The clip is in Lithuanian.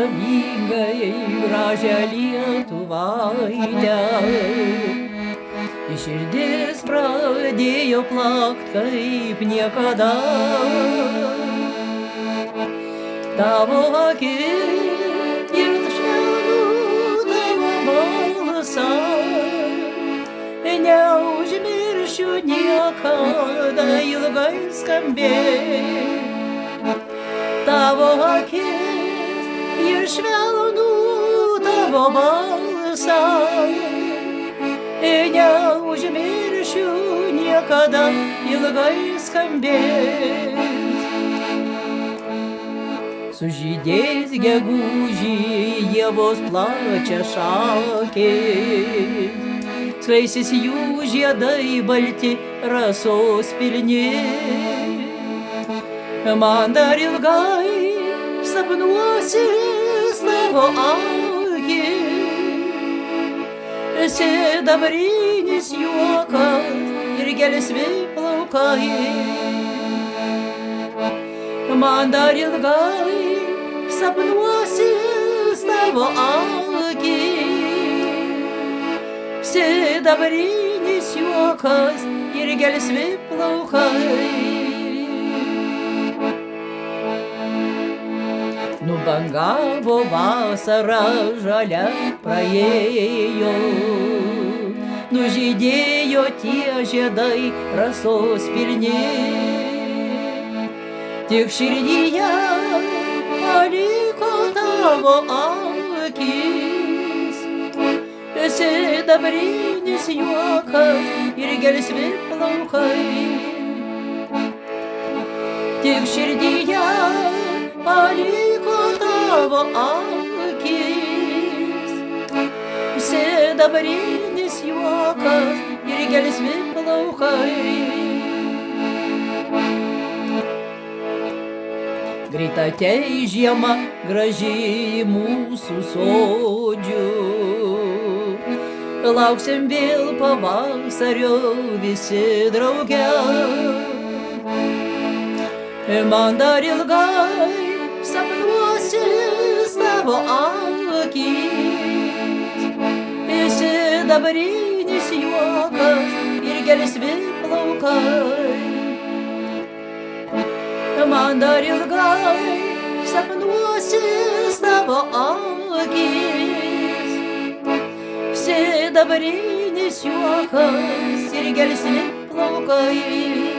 žavingai gražią Lietuvaitę. Širdis pradėjo plakt kaip niekada. Tavo akis ir švelnų tavo balsą neužmiršiu niekada ilgai skambės. Tavo akis ir švelnų tavo balsą neužmiršiu niekada ilgai skambės. Sužydės gegužį ievos plačia šakės, skleisis jų žiedai balti rasos pilni. Man dar ilgai sapnuosis tavo akis, sidabrinis juokas ir gelsvi plaukai. Man dar ilgai sapnuosis tavo akis, sidabrinis juokas ir gelsvi plaukai. Nubangavo vasara žalia praėjo, nužydėjo tie žiedai rasos pilni. Tik širdyje paliko tavo akis, sidabrinis juokas ir gelsvi plaukai. Tik širdyje paliko tavo akis, sidabrinis juokas ir gelsvi plaukai. Greit ateis žiema graži mūsų sodžių, lauksim vėl pavasario visi drauge. Man dar ilgai sapnuosis tavo akis, sidabrinis juokas ir gelsvi plaukai. Man dar ilgai sapnuosis tavo akis, sidabrinis juokas ir gelsvi plaukai.